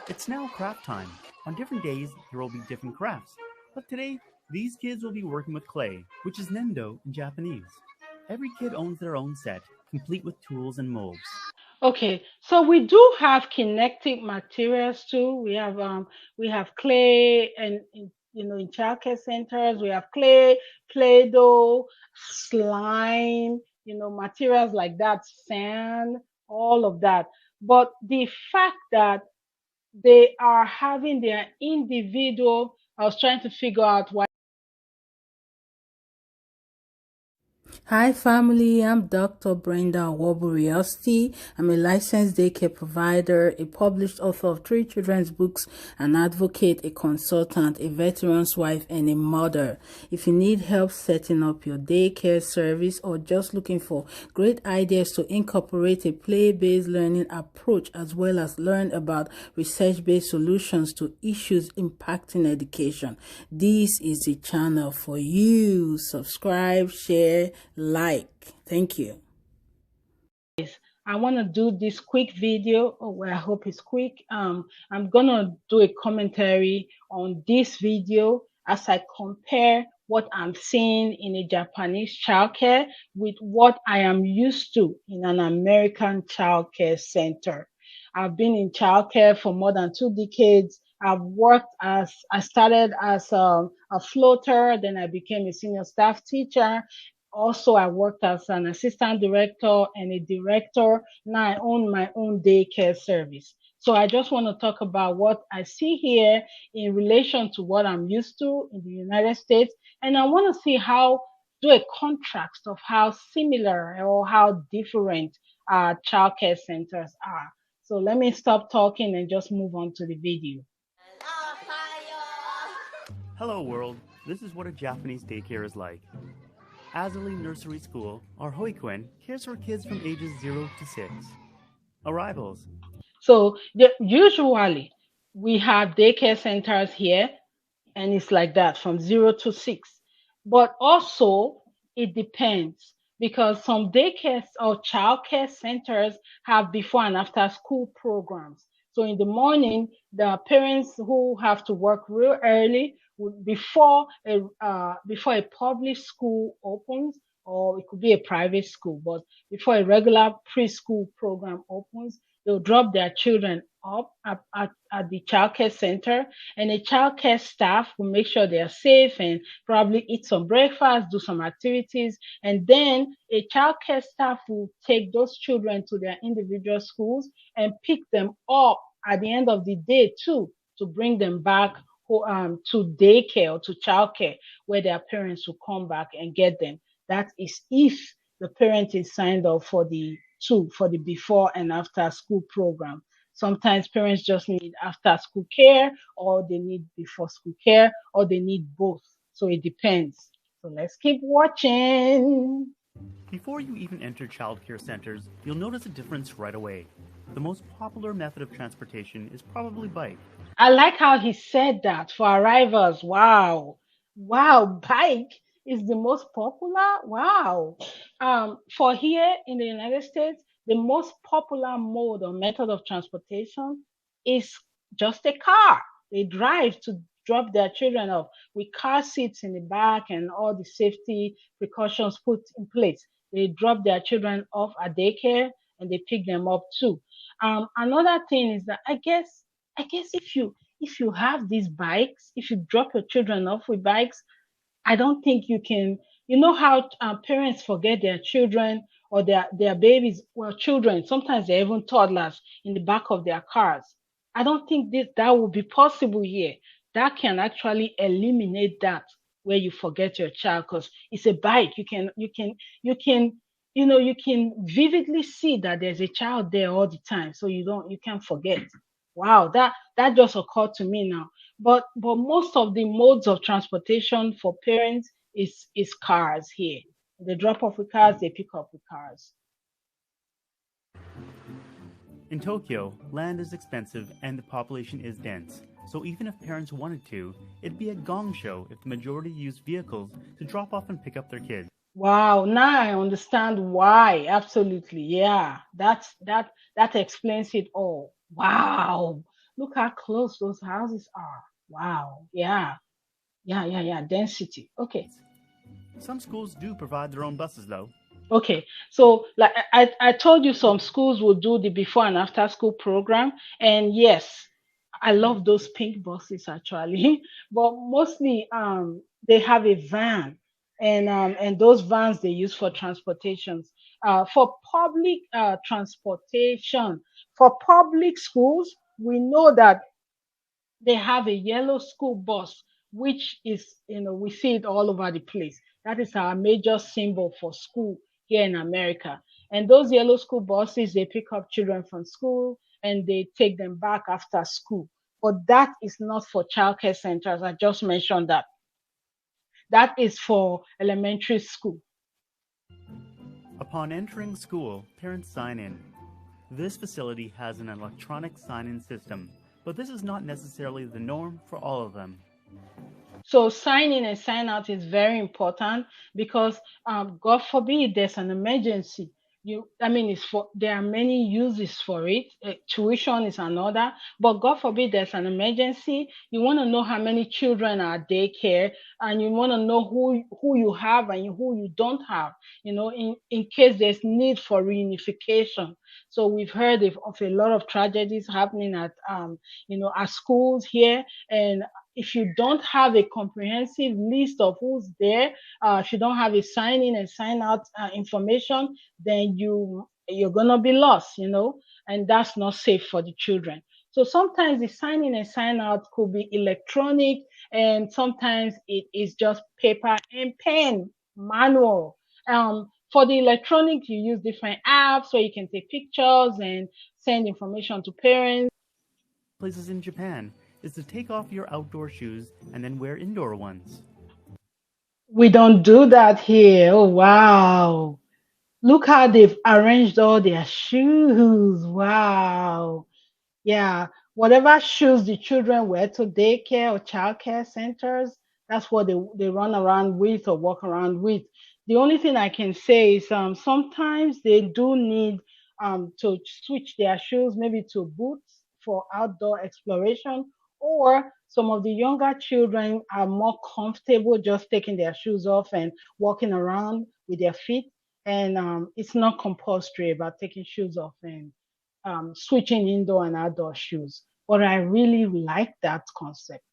It's now craft time. On different days, there will be different crafts. But today, these kids will be working with clay, which is nendo in Japanese. Every kid owns their own set, complete with tools and molds. Okay, so we do have kinetic materials too. We have clay and in childcare centers we have clay, play-doh, slime, materials like that, sand, all of that. But the fact that they are having their individual, I was trying to figure out why. Hi, family. I'm Dr. Brenda Woburiosty. I'm a licensed daycare provider, a published author of 3 children's books, an advocate, a consultant, a veteran's wife, and a mother. If you need help setting up your daycare service or just looking for great ideas to incorporate a play-based learning approach as well as learn about research-based solutions to issues impacting education, this is the channel for you. Subscribe, share, like. Thank you. I want to do this quick video. Oh, well, I hope it's quick. I'm gonna do a commentary on this video as I compare what I'm seeing in a Japanese childcare with what I am used to in an American childcare center. I've been in childcare for more than 2 decades. I started as a floater, then I became a senior staff teacher. Also, I worked as an assistant director and a director. Now I own my own daycare service. So I just want to talk about what I see here in relation to what I'm used to in the United States. And I want to see do a contrast of how similar or how different childcare centers are. So let me stop talking and just move on to the video. Hello, world. This is what a Japanese daycare is like. Azali Nursery School, or Hoikuen, cares for kids from ages 0 to 6. Arrivals. So usually we have daycare centers here, and it's like that from 0 to 6. But also it depends because some daycare or childcare centers have before and after school programs. So in the morning, the parents who have to work real early before a public school opens, or it could be a private school, but before a regular preschool program opens, they'll drop their children up at the childcare center, and the childcare staff will make sure they are safe and probably eat some breakfast, do some activities, and then a childcare staff will take those children to their individual schools and pick them up at the end of the day too to bring them back to daycare or to childcare where their parents will come back and get them. That is if the parent is signed up for the before and after school program. Sometimes parents just need after school care, or they need before school care, or they need both. So it depends. So let's keep watching. Before you even enter childcare centers, you'll notice a difference right away. The most popular method of transportation is probably bike. I like how he said that for arrivals. Wow. Wow, bike is the most popular. Wow. For here in the United States, the most popular mode or method of transportation is just a car. They drive to drop their children off with car seats in the back and all the safety precautions put in place. They drop their children off at daycare and they pick them up too. Another thing is that I guess if you have these bikes, if you drop your children off with bikes, I don't think you can. You know how parents forget their children or their babies, well, children. Sometimes they're even toddlers in the back of their cars. I don't think that would be possible here. That can actually eliminate that where you forget your child because it's a bike. You can vividly see that there's a child there all the time, so you can't forget. Wow, that just occurred to me now. But most of the modes of transportation for parents is cars here. They drop off with cars, they pick up with cars. In Tokyo, land is expensive and the population is dense, so even if parents wanted to, it'd be a gong show if the majority used vehicles to drop off and pick up their kids. Wow, now I understand why. Absolutely. Yeah. That explains it all. Wow. Look how close those houses are. Wow. Yeah. Yeah. Density. Okay. Some schools do provide their own buses, though. Okay, so like I told you, some schools will do the before and after school program, and yes, I love those pink buses actually, but mostly they have a van, and those vans they use for transportations. For public transportation, for public schools, we know that they have a yellow school bus, which is, we see it all over the place. That is our major symbol for school here in America. And those yellow school buses, they pick up children from school and they take them back after school. But that is not for childcare centers. I just mentioned that. That is for elementary school. Upon entering school, parents sign in. This facility has an electronic sign-in system, but this is not necessarily the norm for all of them. So sign in and sign out is very important because God forbid there's an emergency. I mean, there are many uses for it. Tuition is another, but God forbid there's an emergency. You want to know how many children are at daycare, and you want to know who you have and who you don't have. In case there's need for reunification. So we've heard of a lot of tragedies happening at schools here, and if you don't have a comprehensive list of who's there, if you don't have a sign in and sign out information, then you're gonna be lost, and that's not safe for the children. So sometimes the sign in and sign out could be electronic, and sometimes it is just paper and pen, manual. For the electronic, you use different apps so you can take pictures and send information to parents. Places in Japan is to take off your outdoor shoes and then wear indoor ones. We don't do that here. Oh, wow. Look how they've arranged all their shoes. Wow. Yeah, whatever shoes the children wear to daycare or childcare centers, that's what they run around with or walk around with. The only thing I can say is sometimes they do need to switch their shoes maybe to boots for outdoor exploration, or some of the younger children are more comfortable just taking their shoes off and walking around with their feet. And it's not compulsory about taking shoes off and switching indoor and outdoor shoes. But I really like that concept.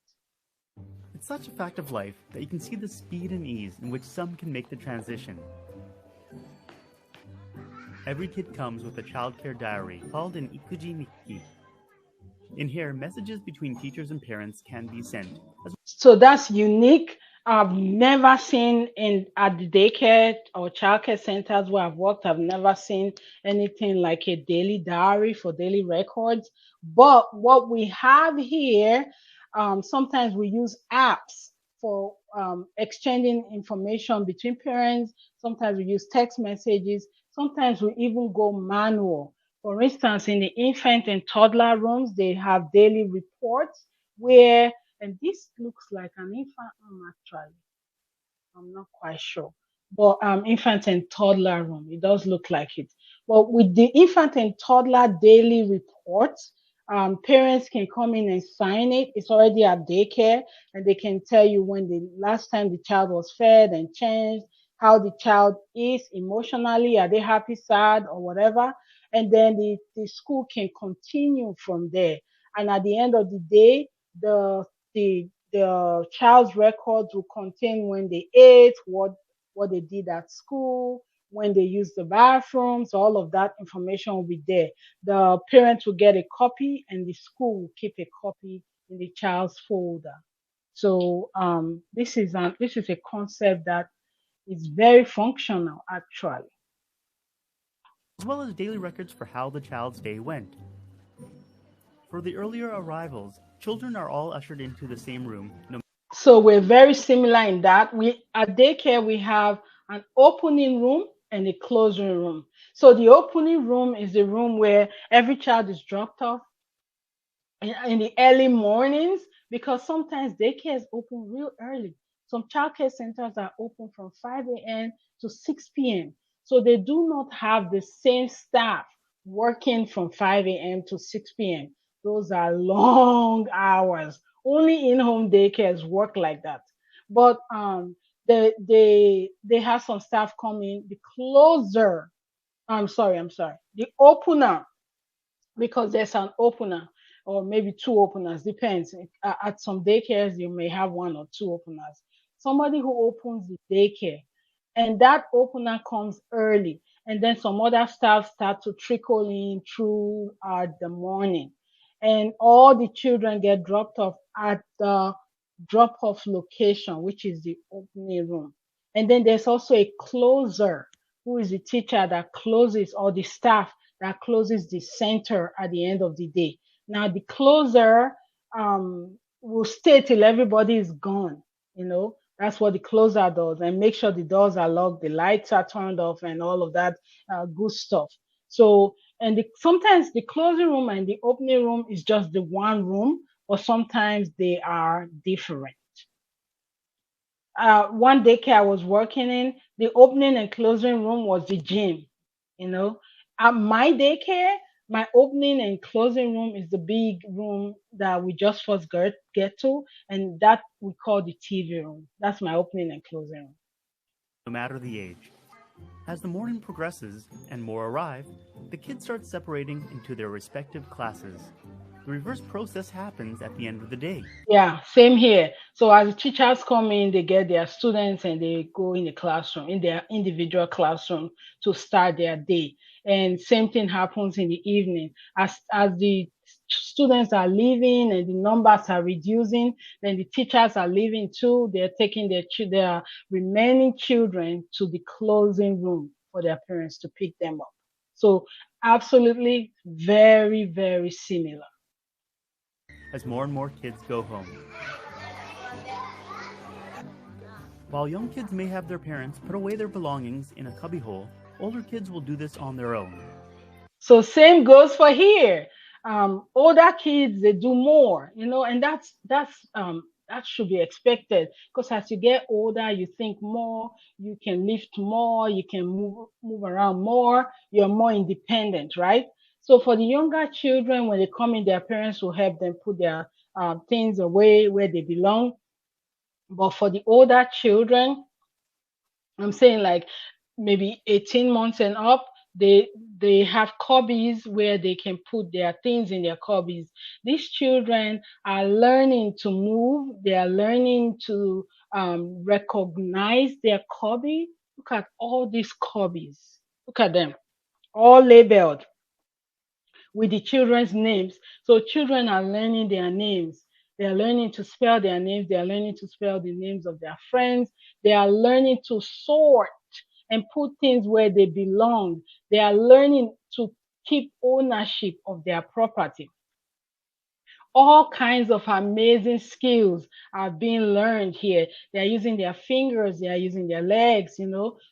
It's such a fact of life that you can see the speed and ease in which some can make the transition. Every kid comes with a childcare diary called an ikuji nikki. In here, messages between teachers and parents can be sent. So that's unique. I've never seen at the daycare or childcare centers where I've worked, I've never seen anything like a daily diary for daily records. But what we have here, sometimes we use apps for exchanging information between parents. Sometimes we use text messages. Sometimes we even go manual. For instance, in the infant and toddler rooms, they have daily reports where, and this looks like an infant room actually. I'm not quite sure. But infant and toddler room, it does look like it. But with the infant and toddler daily reports, parents can come in and sign it. It's already at daycare, and they can tell you when the last time the child was fed and changed, how the child is emotionally, are they happy, sad, or whatever. And then the school can continue from there. And at the end of the day, the child's records will contain when they ate, what they did at school, when they used the bathrooms, all of that information will be there. The parents will get a copy, and the school will keep a copy in the child's folder. So this is a concept that is very functional actually. As well as daily records for how the child's day went. For the earlier arrivals, children are all ushered into the same room. So we're very similar in that. We at daycare we have an opening room and a closing room. So the opening room is the room where every child is dropped off in the early mornings, because sometimes daycare is open real early. Some childcare centers are open from 5 a.m. to 6 p.m. So they do not have the same staff working from 5 a.m. to 6 p.m. those are long hours. Only in-home daycares work like that. But they have some staff coming. The closer, I'm sorry, the opener, because there's an opener or maybe two openers, depends. At some daycares, you may have one or two openers. Somebody who opens the daycare, and that opener comes early, and then some other staff start to trickle in throughout the morning, and all the children get dropped off at the drop off location, which is the opening room. And then there's also a closer, who is the teacher that closes, or the staff that closes the center at the end of the day. Now, the closer will stay till everybody is gone. That's what the closer does, and make sure the doors are locked, the lights are turned off, and all of that good stuff. So, and sometimes the closing room and the opening room is just the one room, or sometimes they are different. One daycare I was working in, the opening and closing room was the gym. You know, at my daycare, my opening and closing room is the big room that we just first get to, and that we call the TV room. That's my opening and closing room. No matter the age. As the morning progresses and more arrive, the kids start separating into their respective classes. The reverse process happens at the end of the day. Yeah, same here. So as the teachers come in, they get their students and they go in the classroom, in their individual classroom to start their day. And same thing happens in the evening. As the students are leaving and the numbers are reducing, then the teachers are leaving too. They're taking their remaining children to the closing room for their parents to pick them up. So absolutely very, very similar. As more and more kids go home. While young kids may have their parents put away their belongings in a cubbyhole, older kids will do this on their own. So same goes for here. Older kids, they do more, and that should be expected, because as you get older, you think more, you can lift more, you can move around more, you're more independent, right? So for the younger children, when they come in, their parents will help them put their things away where they belong. But for the older children, I'm saying like maybe 18 months and up, they have cubbies where they can put their things in their cubbies. These children are learning to move. They are learning to recognize their cubby. Look at all these cubbies. Look at them, all labeled with the children's names. So children are learning their names. They are learning to spell their names. They are learning to spell the names of their friends. They are learning to sort and put things where they belong. They are learning to keep ownership of their property. All kinds of amazing skills are being learned here. They're using their fingers, they are using their legs,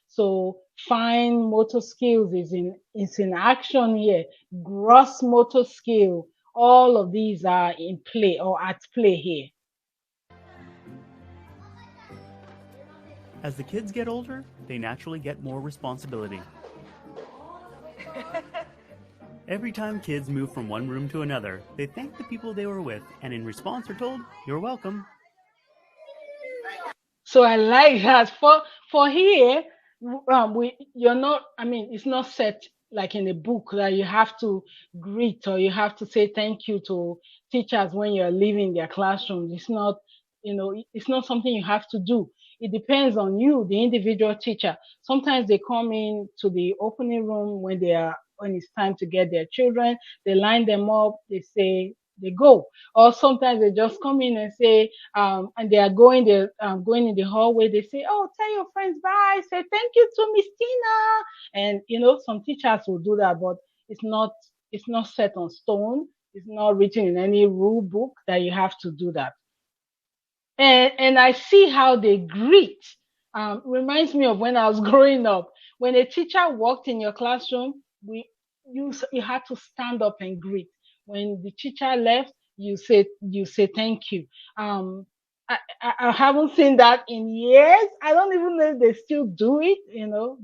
So fine motor skills is in action here. Gross motor skill, all of these are in play or at play here. As the kids get older, they naturally get more responsibility. Every time kids move from one room to another, they thank the people they were with, and in response are told, "You're welcome." So I like that. For here, you're not. I mean, it's not set like in a book that you have to greet or you have to say thank you to teachers when you're leaving their classrooms. It's not. It's not something you have to do. It depends on you, the individual teacher. Sometimes they come in to the opening room when it's time to get their children. They line them up. They say they go, or sometimes they just come in and say, and they are going in the hallway. They say, "Oh, tell your friends bye. Say thank you to Miss Tina." And some teachers will do that, but it's not set on stone. It's not written in any rule book that you have to do that. And I see how they greet. Reminds me of when I was growing up. When a teacher walked in your classroom, you had to stand up and greet. When the teacher left, you say thank you. I haven't seen that in years. I don't even know if they still do it,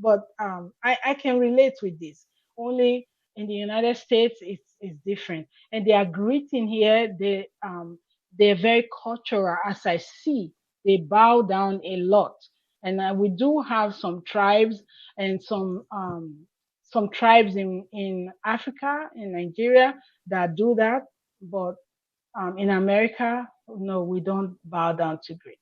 but I can relate with this. Only in the United States, it's different. And their greeting here, they're very cultural. As I see, they bow down a lot. And we do have some tribes and some tribes in Africa, in Nigeria, that do that. But in America, no, we don't bow down to greet.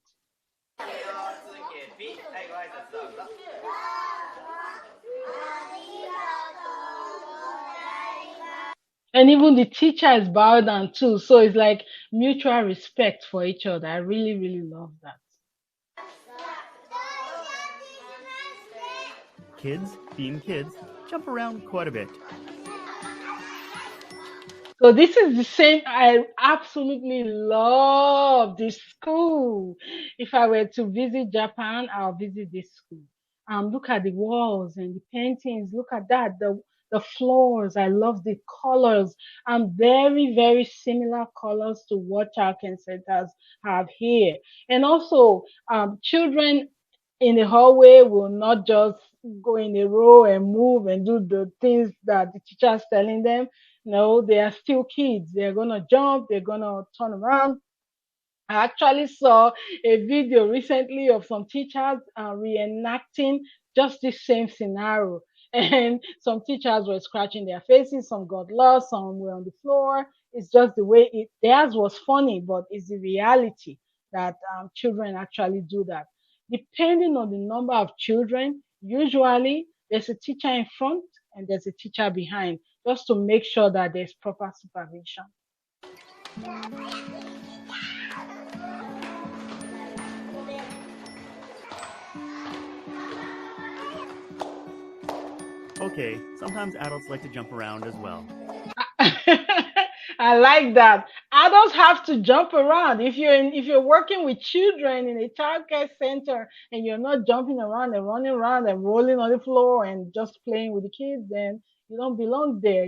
And even the teacher is bowed down too. So it's like mutual respect for each other. I really, really love that. Kids, being kids, jump around quite a bit. So this is the same. I absolutely love this school. If I were to visit Japan, I'll visit this school. Look at the walls and the paintings. Look at that. The floors. I love the colors. Very, very similar colors to what childcare centers have here. And also, children in the hallway will not just go in a row and move and do the things that the teacher is telling them. No, they are still kids. They're gonna jump, they're gonna turn around. I actually saw a video recently of some teachers reenacting just the same scenario. And some teachers were scratching their faces, some got lost, some were on the floor. It's just the way theirs was funny, but it's the reality that children actually do that. Depending on the number of children, usually there's a teacher in front and there's a teacher behind, just to make sure that there's proper supervision. Okay, sometimes adults like to jump around as well. I like that. Adults have to jump around. If you're working with children in a childcare center and you're not jumping around and running around and rolling on the floor and just playing with the kids, then you don't belong there,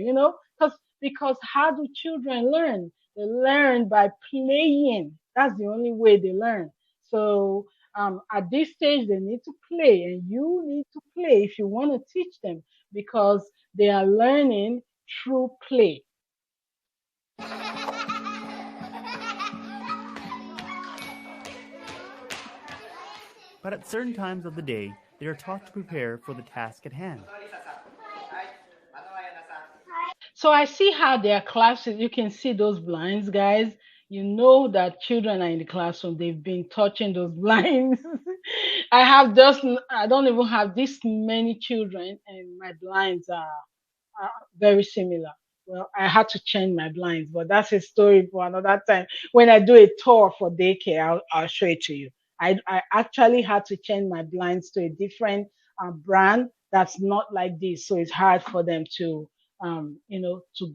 because how do children learn? They learn by playing. That's the only way they learn. So at this stage, they need to play, and you need to play if you want to teach them because they are learning through play. But at certain times of the day, they are taught to prepare for the task at hand. So I see how their classes, you can see those blinds, guys. You know that children are in the classroom. They've been touching those blinds. I don't even have this many children, and my blinds are very similar. Well, I had to change my blinds, but that's a story for another time. When I do a tour for daycare, I'll show it to you. I actually had to change my blinds to a different brand that's not like this, so it's hard for them to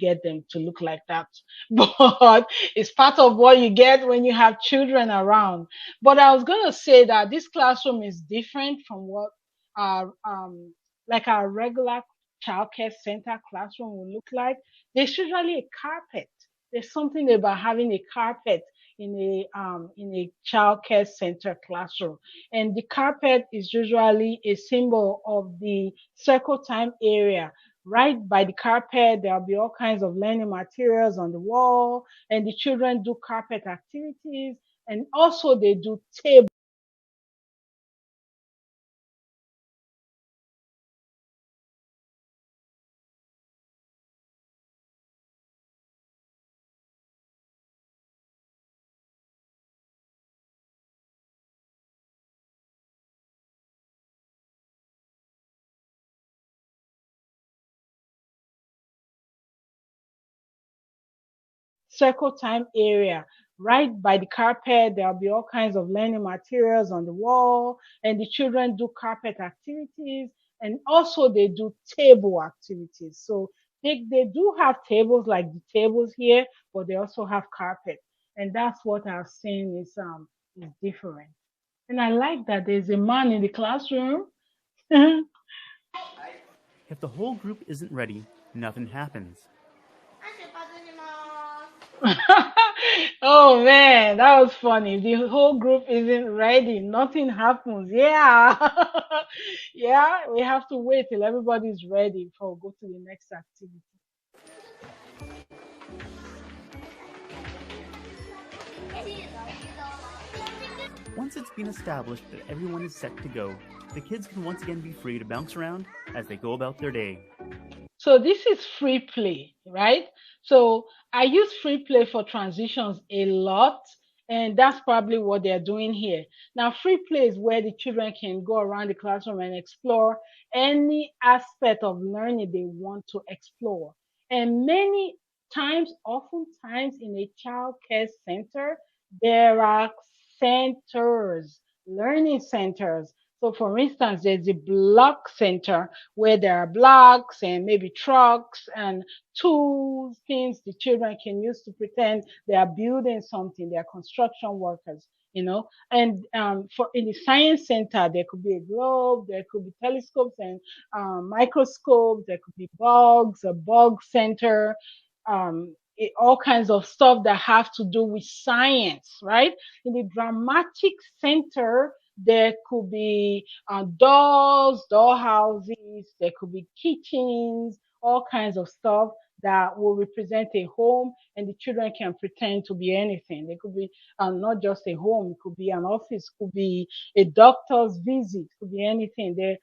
get them to look like that. But it's part of what you get when you have children around. But I was gonna say that this classroom is different from what our like our regular childcare center classroom will look like. There's usually a carpet. There's something about having a carpet in a childcare center classroom, and the carpet is usually a symbol of the circle time area. Right by the carpet, there'll be all kinds of learning materials on the wall, and the children do carpet activities, and also they do table. Circle time area. Right by the carpet, there'll be all kinds of learning materials on the wall, and the children do carpet activities, and also they do table activities. So they do have tables like the tables here, but they also have carpet, and that's what I've seen is different. And I like that there's a man in the classroom. If the whole group isn't ready, nothing happens. Oh man, that was funny. The whole group isn't ready. Nothing happens. Yeah. Yeah, we have to wait till everybody's ready before we go to the next activity. Once it's been established that everyone is set to go, the kids can once again be free to bounce around as they go about their day. So this is free play, right? So I use free play for transitions a lot, and that's probably what they're doing here. Now, free play is where the children can go around the classroom and explore any aspect of learning they want to explore. And many times, oftentimes in a child care center, there are centers, learning centers. So, for instance, there's a block center where there are blocks and maybe trucks and tools, things the children can use to pretend they are building something. They are construction workers, you know. And for in the science center, there could be a globe, there could be telescopes and microscopes, there could be bugs, a bug center, all kinds of stuff that have to do with science, right? In the dramatic center, there could be dolls, doll houses, there could be kitchens, all kinds of stuff that will represent a home, and the children can pretend to be anything. They could be not just a home, it could be an office, could be a doctor's visit, could be anything. They're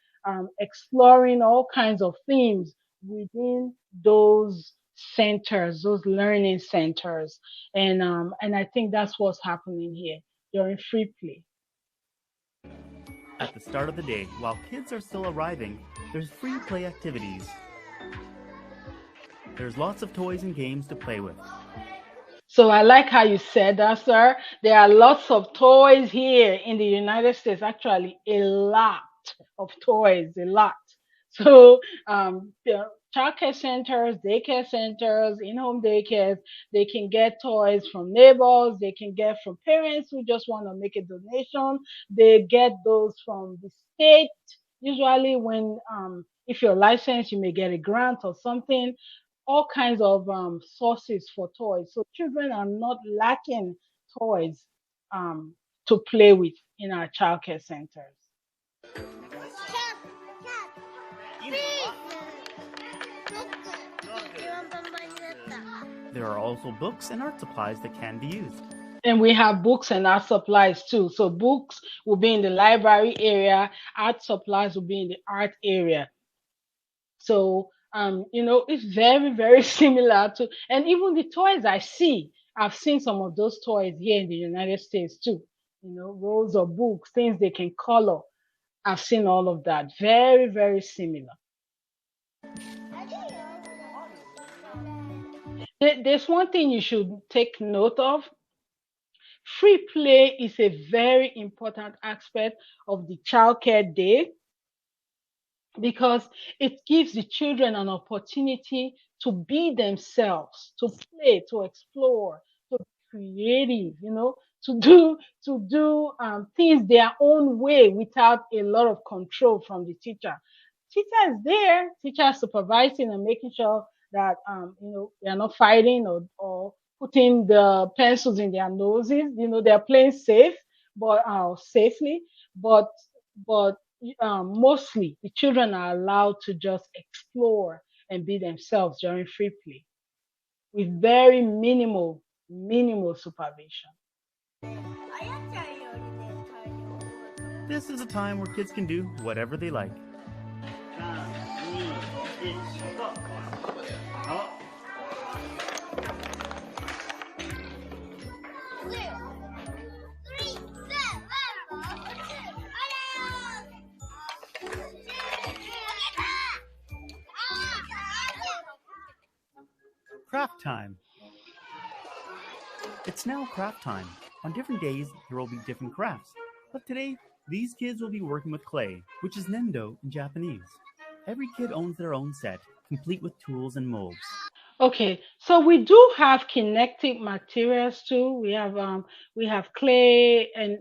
exploring all kinds of themes within those centers, those learning centers, and I think that's what's happening here during free play. At the start of the day, while kids are still arriving, there's free play activities. There's lots of toys and games to play with. So I like how you said that, sir. There are lots of toys here in the United States, actually a lot of toys, a lot. So the childcare centers, daycare centers, in-home daycares, they can get toys from neighbors, they can get from parents who just want to make a donation. They get those from the state. Usually when if you're licensed, you may get a grant or something. All kinds of sources for toys. So children are not lacking toys to play with in our childcare centers. There are also books and art supplies that can be used. And we have books and art supplies too. So books will be in the library area, art supplies will be in the art area. So it's very, very similar to, and even the toys I've seen some of those toys here in the United States too. Rolls of books, things they can color. I've seen all of that. Very, very similar. There's one thing you should take note of. Free play is a very important aspect of the childcare day because it gives the children an opportunity to be themselves, to play, to explore, to be creative, to do things their own way without a lot of control from the teacher. Teacher is there, teacher is supervising and making sure that they're not fighting or putting the pencils in their noses. They're playing safe, but safely. But mostly the children are allowed to just explore and be themselves during free play with very minimal supervision. This is a time where kids can do whatever they like. Craft time. It's now craft time. On different days, there will be different crafts. But today, these kids will be working with clay, which is nendo in Japanese. Every kid owns their own set, complete with tools and molds. Okay, so we do have kinetic materials too. We have clay, and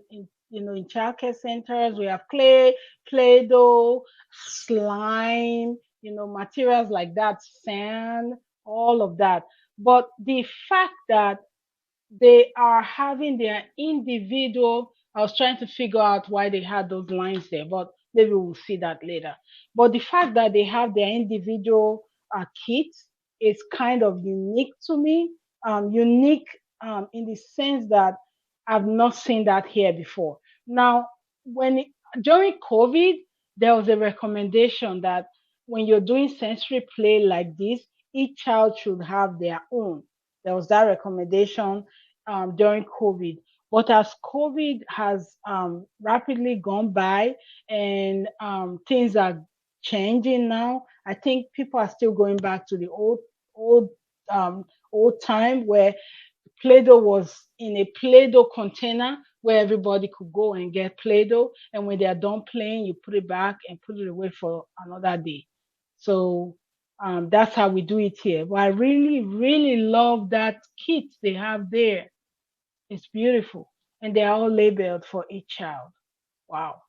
in childcare centers we have clay, Play-Doh, slime, materials like that, sand, all of that. But the fact that they are having their individual, I was trying to figure out why they had those lines there, but maybe we'll see that later. But the fact that they have their individual kits is kind of unique to me. Unique in the sense that I've not seen that here before. Now, during COVID, there was a recommendation that when you're doing sensory play like this, each child should have their own. There was that recommendation during COVID. But as COVID has rapidly gone by and things are changing now, I think people are still going back to the old, um, old time where Play-Doh was in a Play-Doh container where everybody could go and get Play-Doh. And when they are done playing, you put it back and put it away for another day. So that's how we do it here. But I really, really love that kit they have there. It's beautiful. And they are all labeled for each child. Wow.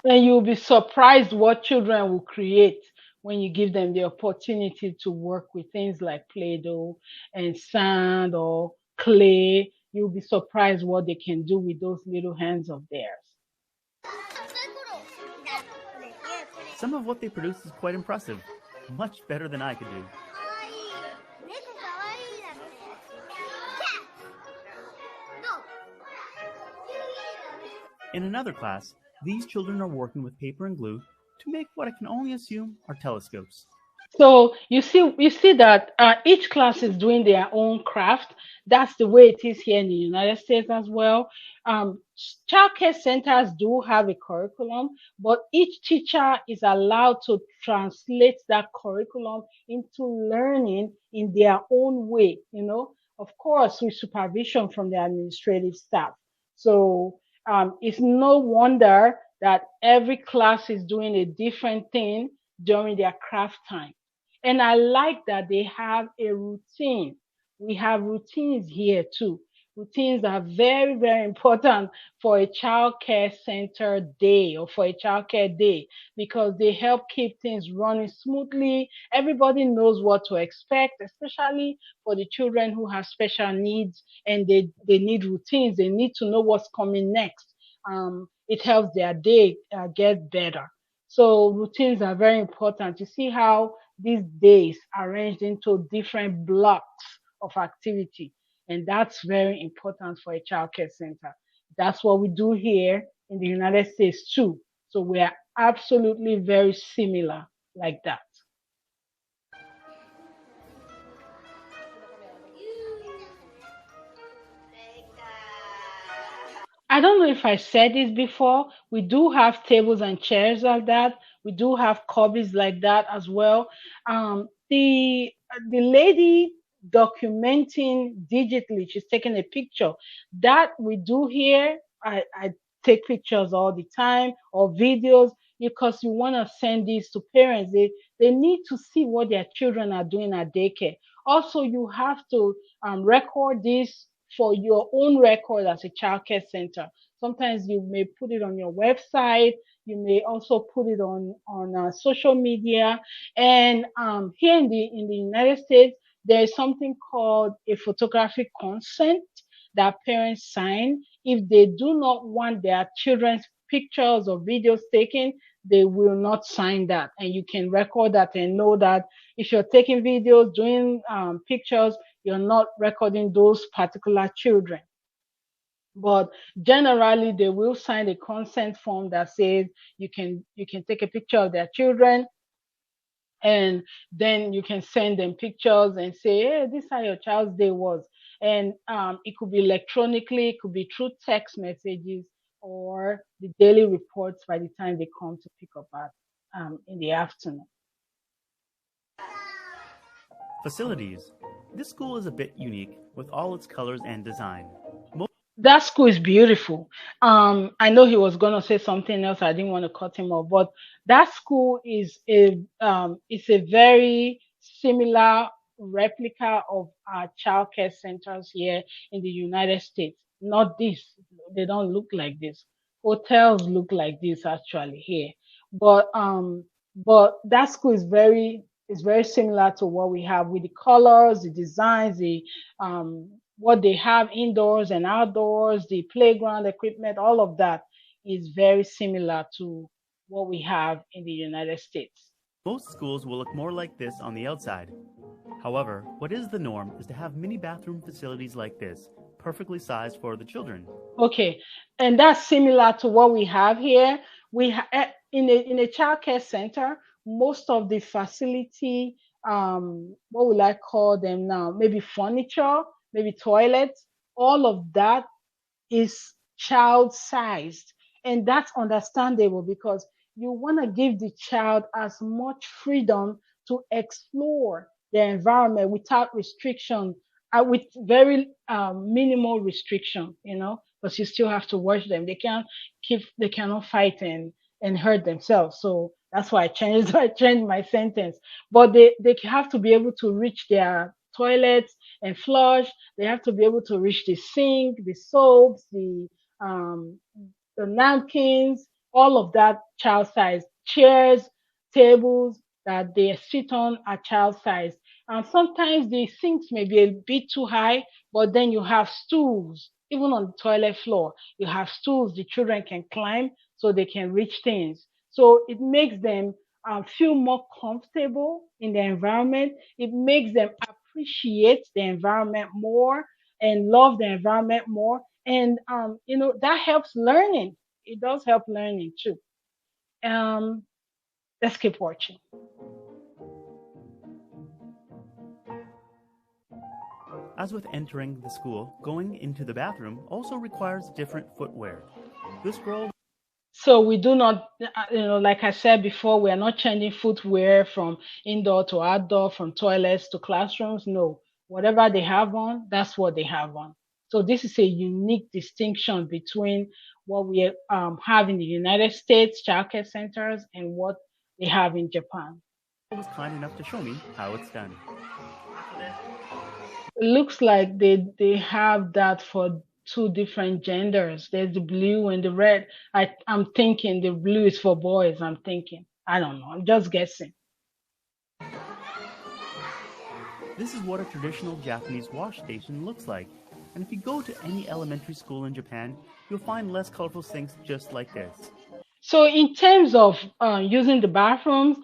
And you'll be surprised what children will create when you give them the opportunity to work with things like Play-Doh and sand or clay. You'll be surprised what they can do with those little hands of theirs. Some of what they produce is quite impressive, much better than I could do. In another class, these children are working with paper and glue to make what I can only assume are telescopes. So you see that each class is doing their own craft. That's the way it is here in the United States as well. Childcare centers do have a curriculum, but each teacher is allowed to translate that curriculum into learning in their own way. Of course, with supervision from the administrative staff. So it's no wonder that every class is doing a different thing during their craft time. And I like that they have a routine. We have routines here too. Routines are very, very important for a child care center day or for a child care day because they help keep things running smoothly. Everybody knows what to expect, especially for the children who have special needs and they need routines. They need to know what's coming next. It helps their day get better. So routines are very important. You see how these days arranged into different blocks of activity. And that's very important for a childcare center. That's what we do here in the United States too. So we are absolutely very similar like that. I don't know if I said this before. We do have tables and chairs like that. We do have cubbies like that as well. The lady documenting digitally, she's taking a picture. That we do here. I take pictures all the time or videos because you want to send these to parents. They need to see what their children are doing at daycare. Also, you have to record this for your own record as a childcare center. Sometimes you may put it on your website. You may also put it on social media. And here in the United States, there is something called a photographic consent that parents sign. If they do not want their children's pictures or videos taken, they will not sign that. And you can record that and know that if you're taking videos, doing pictures, you're not recording those particular children. But generally, they will sign a consent form that says you can take a picture of their children, and then you can send them pictures and say, hey, this is how your child's day was. And it could be electronically, it could be through text messages or the daily reports by the time they come to pick up at in the afternoon. Facilities. This school is a bit unique with all its colors and design. That school is beautiful. I know he was gonna say something else. I didn't want to cut him off, but that school is a very similar replica of our childcare centers here in the United States. Not this; they don't look like this. Hotels look like this actually here, but that school is very similar to what we have with the colors, the designs, the what they have indoors and outdoors, the playground equipment, all of that is very similar to what we have in the United States. Most schools will look more like this on the outside. However, what is the norm is to have mini bathroom facilities like this, perfectly sized for the children. Okay, and that's similar to what we have here. In a childcare center, most of the facility, what will I call them now? Maybe furniture, maybe toilets, all of that is child sized. And that's understandable because you want to give the child as much freedom to explore the environment without restriction, with very minimal restriction, because you still have to watch them. They cannot fight and hurt themselves. So that's why I changed I changed my sentence. But they have to be able to reach their toilets and flush. They have to be able to reach the sink, the soaps, um, the napkins, all of that child size. Chairs, tables that they sit on are child size. And sometimes the sinks may be a bit too high, but then you have stools, even on the toilet floor. You have stools the children can climb so they can reach things. So it makes them feel more comfortable in the environment. It makes them appreciate the environment more and love the environment more. And that helps learning. It does help learning too. Um, let's keep watching. As with entering the school, going into the bathroom also requires different footwear. This girl So we do not, like I said before, we are not changing footwear from indoor to outdoor, from toilets to classrooms. No, whatever they have on, that's what they have on. So this is a unique distinction between what we have in the United States childcare centers and what they have in Japan. was kind enough to show me how it's done. It looks like they have that for two different genders. There's the blue and the red. I'm thinking the blue is for boys. I'm thinking. I don't know. I'm just guessing. This is what a traditional Japanese wash station looks like. And if you go to any elementary school in Japan, you'll find less colorful sinks just like this. So in terms of using the bathrooms,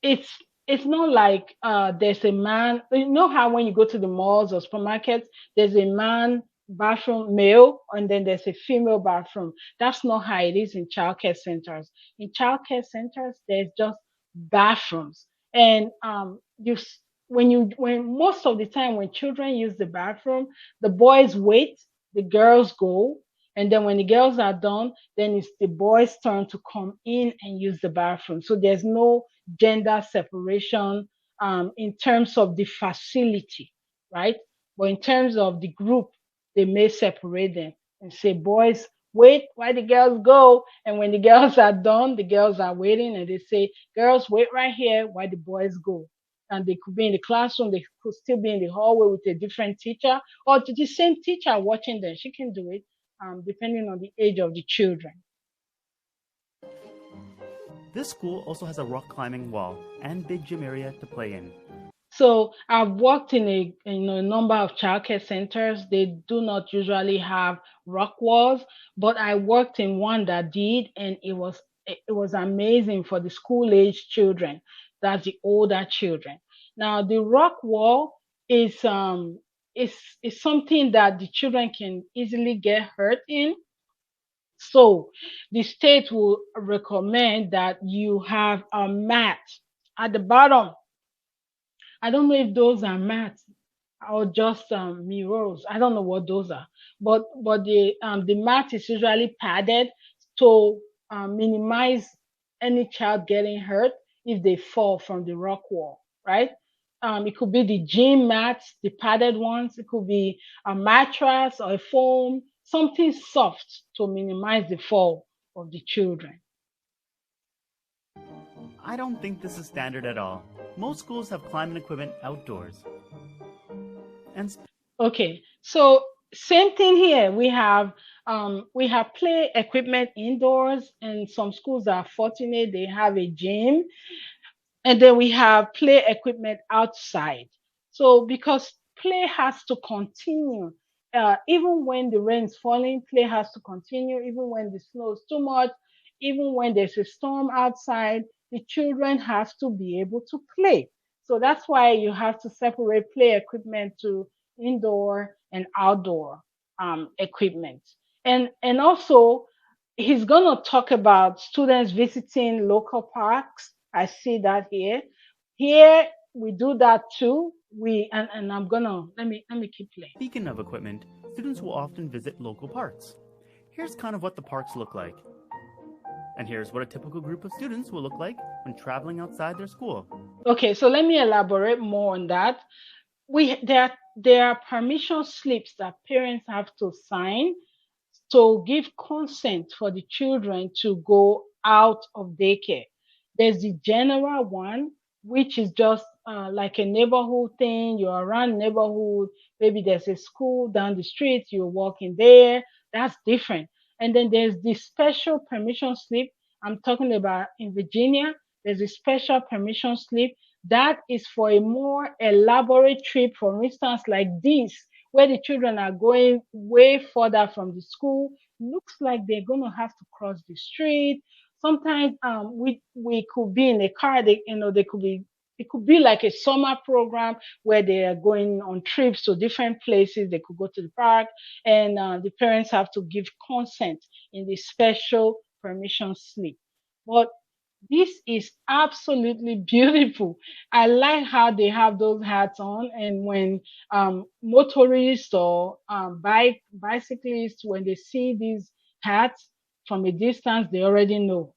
it's it's not like there's a man. You know how when you go to the malls or supermarkets, there's a man bathroom, male, and then there's a female bathroom. That's not how it is in childcare centers. In childcare centers, there's just bathrooms, and when most of the time when children use the bathroom, the boys wait, the girls go, and then when the girls are done, then it's the boys' turn to come in and use the bathroom. So there's no gender separation in terms of the facility, right? But in terms of the group, they may separate them and say, boys, wait while the girls go. And when the girls are done, the girls are waiting and they say, girls, wait right here while the boys go. And they could be in the classroom, they could still be in the hallway with a different teacher or to the same teacher watching them. She can do it depending on the age of the children. This school also has a rock climbing wall and big gym area to play in. So I've worked in a number of childcare centers. They do not usually have rock walls, but I worked in one that did, and it was amazing for the school age children. That's the older children. Now the rock wall is is something that the children can easily get hurt in. So the state will recommend that you have a mat at the bottom. I don't know if those are mats or just mirrors. I don't know what those are, but the mat is usually padded to minimize any child getting hurt if they fall from the rock wall, right? It could be the gym mats, the padded ones. It could be a mattress or a foam, something soft to minimize the fall of the children. I don't think this is standard at all. Most schools have climbing equipment outdoors. And Okay, so same thing here. We have play equipment indoors, and some schools are fortunate they have a gym, and then we have play equipment outside. So because play has to continue, even when the rain is falling, play has to continue. Even when the snow is too much, even when there's a storm outside, the children have to be able to play. So that's why you have to separate play equipment to indoor and outdoor equipment. And also, he's going to talk about students visiting local parks. I see that here. Here we do that too. And I'm gonna let me keep playing. Speaking of equipment, students will often visit local parks. Here's kind of what the parks look like. And here's what a typical group of students will look like when traveling outside their school. Okay, so let me elaborate more on that. There are permission slips that parents have to sign to give consent for the children to go out of daycare. There's the general one, which is just like a neighborhood thing. You're around neighborhood, maybe there's a school down the street, you're walking there. That's different. And then there's the special permission slip I'm talking about in Virginia. There's a special permission slip that is for a more elaborate trip, for instance, like this, where the children are going way further from the school. Looks like they're going to have to cross the street. Sometimes we could be in a car. They could be, it could be like a summer program where they are going on trips to different places. They could go to the park, and the parents have to give consent in the special permission slip. But this is absolutely beautiful. I like how they have those hats on, and when motorists or bicyclists, when they see these hats from a distance, they already know